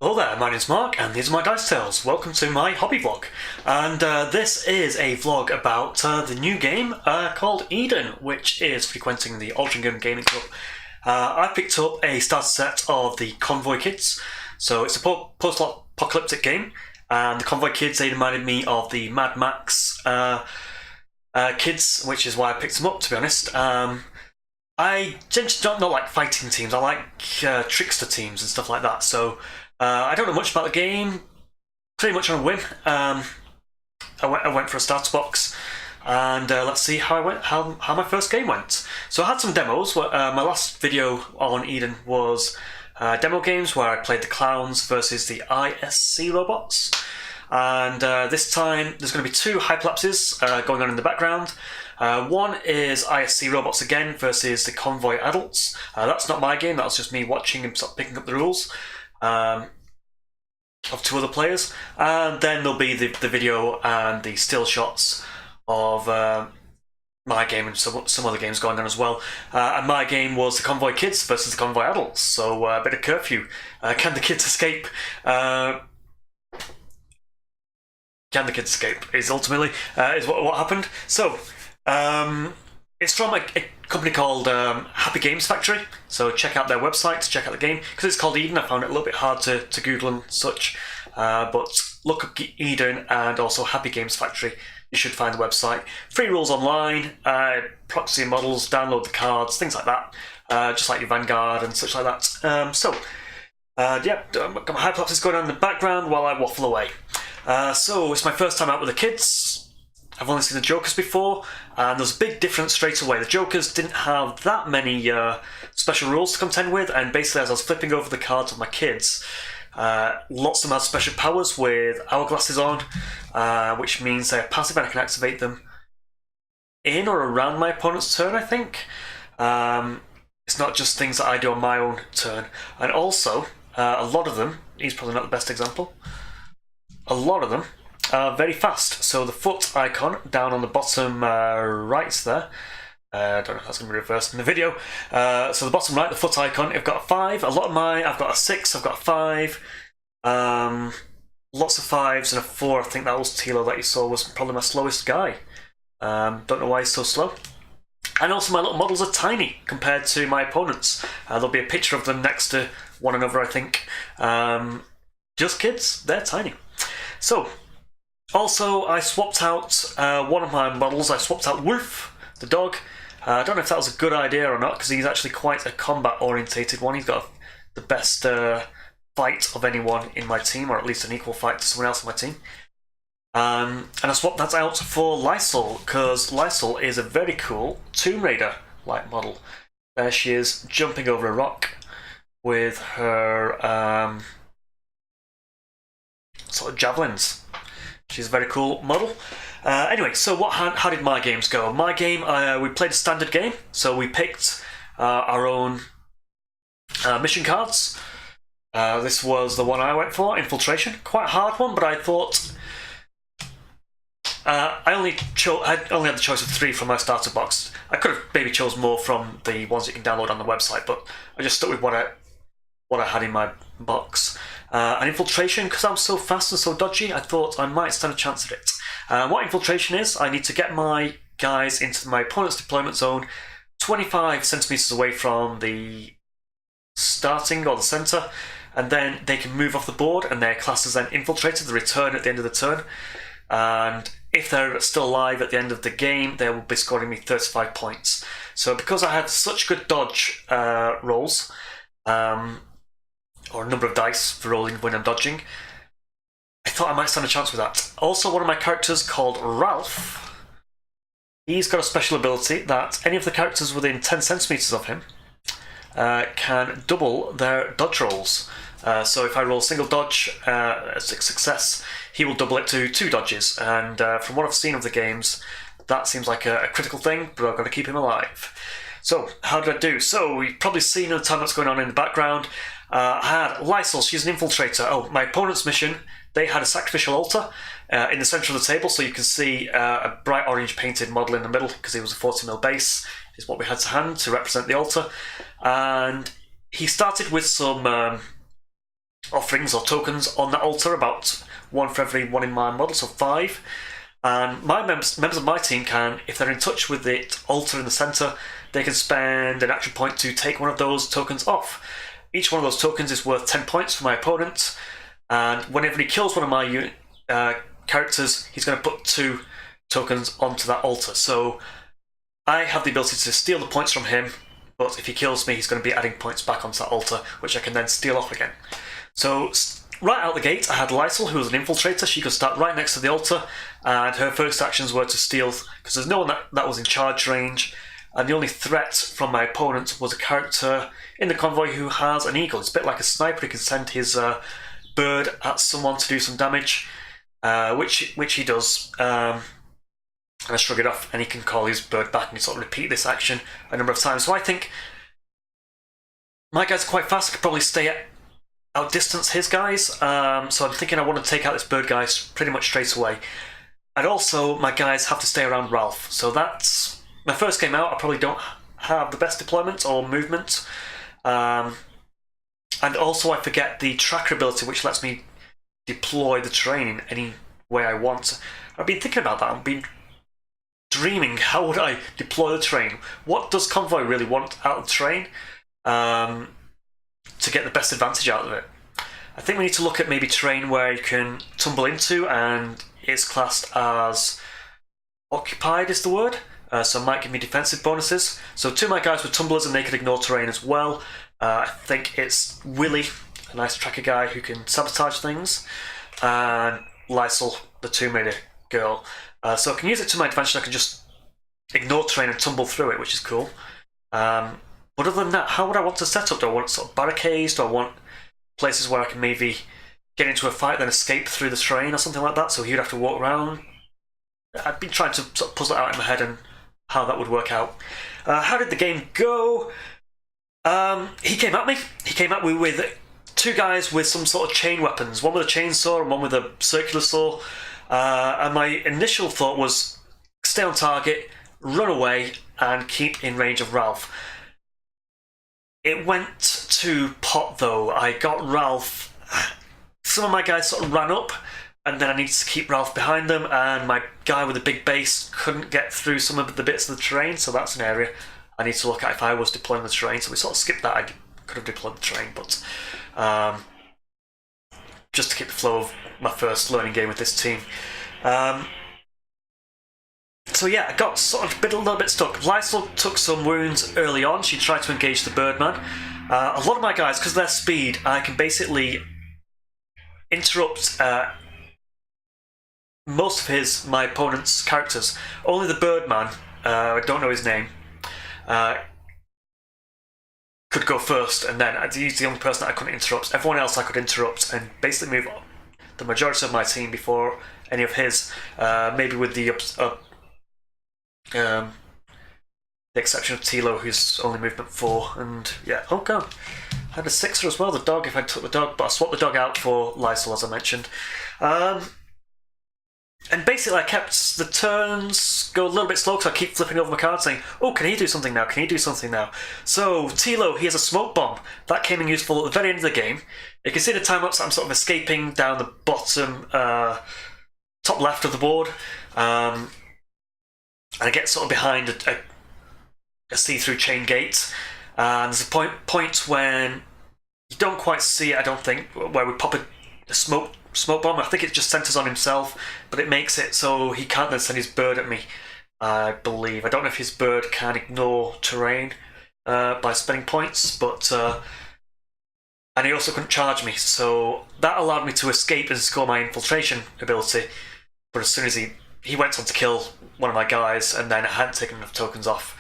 Hello there, my name's Mark, and these are my Dice Tales. Welcome to my hobby vlog. And this is a vlog about the new game called Eden, which is frequenting the Altrincham Gaming Club. I picked up a starter set of the Convoy Kids, so it's a post-apocalyptic game, and the Convoy Kids, they reminded me of the Mad Max kids, which is why I picked them up, to be honest. I generally don't like fighting teams, I like trickster teams and stuff like that, so I don't know much about the game, pretty much on a whim. I went for a starter box, and let's see how my first game went. So I had some demos. My last video on Eden was demo games where I played the clowns versus the ISC robots. And this time there's going to be two hyperlapses going on in the background. One is ISC robots again versus the Convoy adults. That's not my game, that was just me watching and picking up the rules. Of two other players, and then there'll be the video and the still shots of my game and some other games going on as well. And my game was the Convoy Kids versus the Convoy adults, so a bit of curfew. Can the kids escape? Can the kids escape is ultimately is what happened. So it's from a company called Happy Games Factory, so check out their website to check out the game. Because it's called Eden, I found it a little bit hard to Google and such, but look up Eden and also Happy Games Factory, you should find the website. Free rules online, proxy models, download the cards, things like that, just like your Vanguard and such like that. Yeah, got my hyperlapses going on in the background while I waffle away. So it's my first time out with the kids. I've only seen the Jokers before, and there's a big difference straight away. The Jokers didn't have that many special rules to contend with, and basically as I was flipping over the cards of my kids, lots of them have special powers with hourglasses on, which means they're passive and I can activate them in or around my opponent's turn, I think. It's not just things that I do on my own turn. And also, a lot of them, he's probably not the best example, a lot of them very fast. So the foot icon down on the bottom right there, I don't know if that's going to be reversed in the video. So the bottom right, the foot icon, I've got a 5. A lot of mine, I've got a 6, I've got a 5. Lots of 5s and a 4. I think that was Tilo that you saw was probably my slowest guy. Don't know why he's so slow. And also my little models are tiny compared to my opponents. There'll be a picture of them next to one another, I think. Just kids, they're tiny. So, also, I swapped out one of my models. I swapped out Wolf, the dog. I don't know if that was a good idea or not, because he's actually quite a combat-orientated one. He's got the best fight of anyone in my team, or at least an equal fight to someone else in my team. And I swapped that out for Lysol, because Lysol is a very cool Tomb Raider-like model. There she is, jumping over a rock with her sort of javelins. She's a very cool model. Anyway, so how did my games go? My game, we played a standard game, so we picked our own mission cards. This was the one I went for, Infiltration. Quite a hard one, but I thought I only had the choice of 3 from my starter box. I could have maybe chose more from the ones you can download on the website, but I just stuck with what I had in my box. And Infiltration, because I'm so fast and so dodgy, I thought I might stand a chance at it. What Infiltration is, I need to get my guys into my opponent's deployment zone 25 centimeters away from the starting or the center, and then they can move off the board and their class is then infiltrated, they return at the end of the turn, and if they're still alive at the end of the game, they will be scoring me 35 points. So because I had such good dodge rolls, or a number of dice for rolling when I'm dodging, I thought I might stand a chance with that. Also, one of my characters called Ralph, he's got a special ability that any of the characters within 10 centimeters of him can double their dodge rolls. So if I roll a single dodge, a success, he will double it to 2 dodges. And from what I've seen of the games, that seems like a critical thing, but I've got to keep him alive. So, how did I do? So, you've probably seen the time that's going on in the background. I had Lysol, she's an infiltrator. Oh, my opponent's mission, they had a sacrificial altar in the centre of the table, so you can see a bright orange painted model in the middle, because it was a 40mm base, is what we had to hand to represent the altar. And he started with some offerings or tokens on that altar, about 1 for every 1 in my model, so 5. And my members of my team can, if they're in touch with the altar in the centre, they can spend an action point to take one of those tokens off. Each one of those tokens is worth 10 points for my opponent, and whenever he kills one of my characters, he's going to put 2 tokens onto that altar. So I have the ability to steal the points from him, but if he kills me, he's going to be adding points back onto that altar, which I can then steal off again. So right out the gate, I had Lysel, who was an infiltrator. She could start right next to the altar, and her first actions were to steal, because there's no one that was in charge range, and the only threat from my opponent was a character in the convoy who has an eagle. It's a bit like a sniper. He can send his bird at someone to do some damage, which he does. And I shrug it off, and he can call his bird back and sort of repeat this action a number of times. So I think my guys are quite fast. I could probably outdistance his guys. So I'm thinking I want to take out this bird guy pretty much straight away. And also, my guys have to stay around Ralph. So that's my first game out. I probably don't have the best deployment or movement. And also, I forget the tracker ability, which lets me deploy the terrain in any way I want. I've been thinking about that. I've been dreaming, how would I deploy the terrain? What does Convoy really want out of the terrain to get the best advantage out of it? I think we need to look at maybe terrain where you can tumble into, and it's classed as occupied is the word, so it might give me defensive bonuses. So 2 of my guys were tumblers, and they could ignore terrain as well. I think it's Willy, a nice tracker guy who can sabotage things, and Lysel, the 2-meter girl. So I can use it to my advantage. I can just ignore terrain and tumble through it, which is cool. But other than that, how would I want to set up? Do I want sort of barricades? Do I want places where I can maybe get into a fight, then escape through the terrain or something like that? So he'd have to walk around. I've been trying to sort of puzzle it out in my head and how that would work out. How did the game go? He came at me. He came at me with 2 guys with some sort of chain weapons. One with a chainsaw and one with a circular saw. And my initial thought was stay on target, run away, and keep in range of Ralph. It went to pot though. I got Ralph. Some of my guys sort of ran up, and then I needed to keep Ralph behind them, and my guy with the big base couldn't get through some of the bits of the terrain, so that's an area I need to look at if I was deploying the terrain. So we sort of skipped that. I could have deployed the terrain, but just to keep the flow of my first learning game with this team. So yeah, I got sort of a little bit stuck. Lysel took some wounds early on. She tried to engage the Birdman. A lot of my guys, because of their speed, I can basically interrupt most of my opponent's characters. Only the Birdman, I don't know his name, could go first, and then he's the only person that I couldn't interrupt. Everyone else I could interrupt and basically move the majority of my team before any of his, maybe with the exception of Tilo, who's only movement 4, and yeah, oh god, I had a 6er as well, the dog, if I took the dog, but I swapped the dog out for Lysel, as I mentioned. And basically I kept the turns go a little bit slow because I keep flipping over my card saying, oh, can he do something now? Can he do something now? So Tilo, he has a smoke bomb. That came in useful at the very end of the game. You can see the time-lapse, I'm sort of escaping down the bottom, top left of the board. And I get sort of behind a see-through chain gate. And there's a point when you don't quite see it, I don't think, where we pop a smoke bomb. I think it just centers on himself, but it makes it so he can't then send his bird at me, I believe. I don't know if his bird can ignore terrain by spending points, but and he also couldn't charge me, so that allowed me to escape and score my infiltration ability. But as soon as he went on to kill one of my guys, and then I hadn't taken enough tokens off.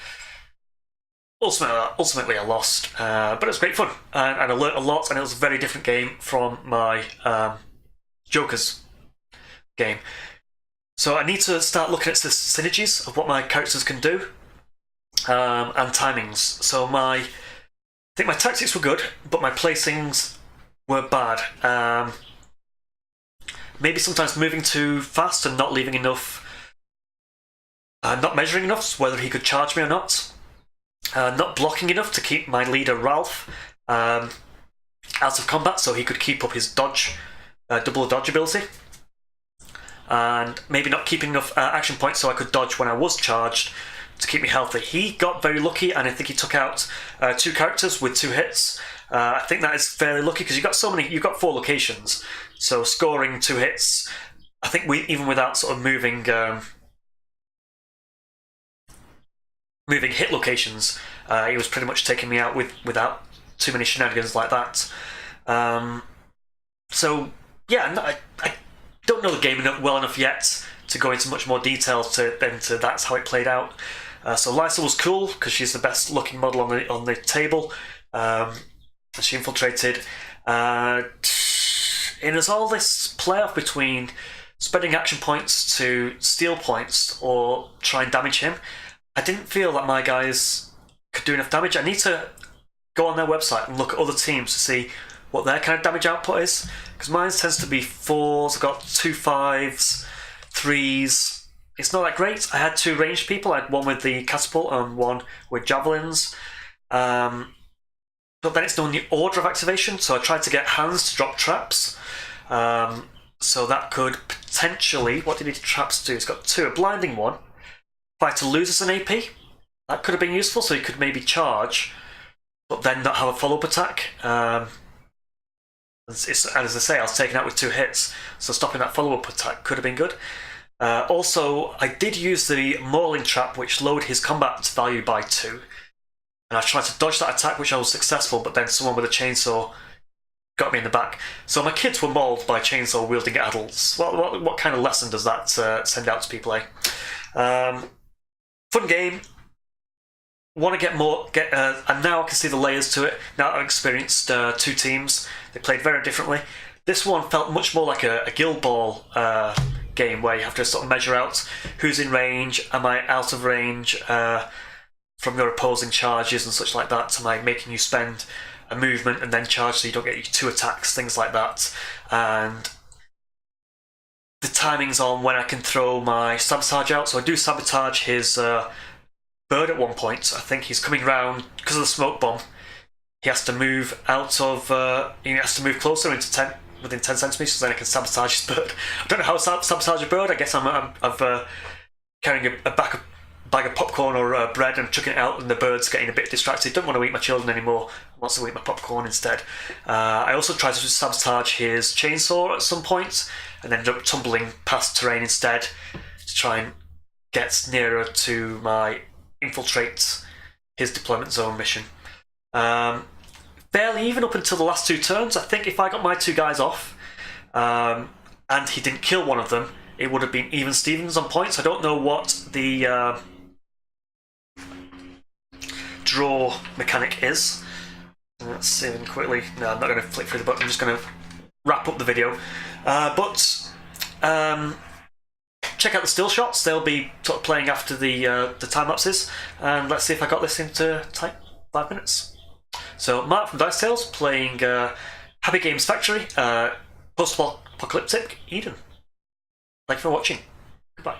Ultimately I lost, but it was great fun, and I learnt a lot, and it was a very different game from my Joker's game. So I need to start looking at the synergies of what my characters can do, and timings. So I think my tactics were good, but my placings were bad. Maybe sometimes moving too fast and not leaving enough, not measuring enough whether he could charge me or not. Not blocking enough to keep my leader Ralph. out of combat, so he could keep up his dodge, double dodge ability, and maybe not keeping enough action points so I could dodge when I was charged to keep me healthy. He got very lucky, and I think he took out 2 characters with 2 hits. I think that is fairly lucky because you've got 4 locations, so scoring 2 hits. I think even without sort of moving hit locations, he was pretty much taking me out without too many shenanigans like that. So yeah, I don't know the game well enough yet to go into much more detail to that's how it played out. So Lysa was cool because she's the best looking model on the table. She infiltrated. And there's all this playoff between spending action points to steal points or try and damage him. I didn't feel that my guys could do enough damage. I need to go on their website and look at other teams to see what their kind of damage output is, because mine tends to be 4s. I've got 2 5s, 3s. It's not that great. I had 2 ranged people. I had one with the catapult and one with javelins. But then it's known the order of activation, so I tried to get hands to drop traps. So that could potentially... What did the traps do? It's got 2. A blinding one. Fighter loses an AP. That could have been useful, so he could maybe charge, but then not have a follow-up attack. And as I say, I was taken out with 2 hits, so stopping that follow-up attack could have been good. Also, I did use the mauling trap, which lowered his combat value by 2. And I tried to dodge that attack, which I was successful, but then someone with a chainsaw got me in the back. So my kids were mauled by chainsaw-wielding adults. What kind of lesson does that send out to people, eh? Fun game. Want to get more, and now I can see the layers to it. Now I've experienced 2 teams. They played very differently. This one felt much more like a Guild Ball game, where you have to sort of measure out who's in range, am I out of range from your opposing charges and such like that, am I making you spend a movement and then charge so you don't get your 2 attacks, things like that. And the timings on when I can throw my sabotage out. So I do sabotage his bird at one point. I think he's coming round because of the smoke bomb. He has to move out of. He has to move closer within 10 centimeters, so then I can sabotage his bird. I don't know how to sabotage a bird. I guess I'm carrying a bag of popcorn or bread and chucking it out, and the bird's getting a bit distracted. Don't want to eat my children anymore. Wants to eat my popcorn instead. I also tried to sabotage his chainsaw at some point, and ended up tumbling past terrain instead to try and get nearer to my infiltrate his deployment zone mission. Fairly even up until the last 2 turns. I think if I got my 2 guys off and he didn't kill one of them, it would have been even Stevens on points. I don't know what the draw mechanic is. Let's see quickly. No, I'm not going to flick through the button. I'm just going to wrap up the video. But check out the still shots. They'll be sort of playing after the time lapses. And let's see if I got this into 5 minutes. So Mark from Dice Tales playing Happy Games Factory, post-apocalyptic Eden. Thank you for watching. Goodbye.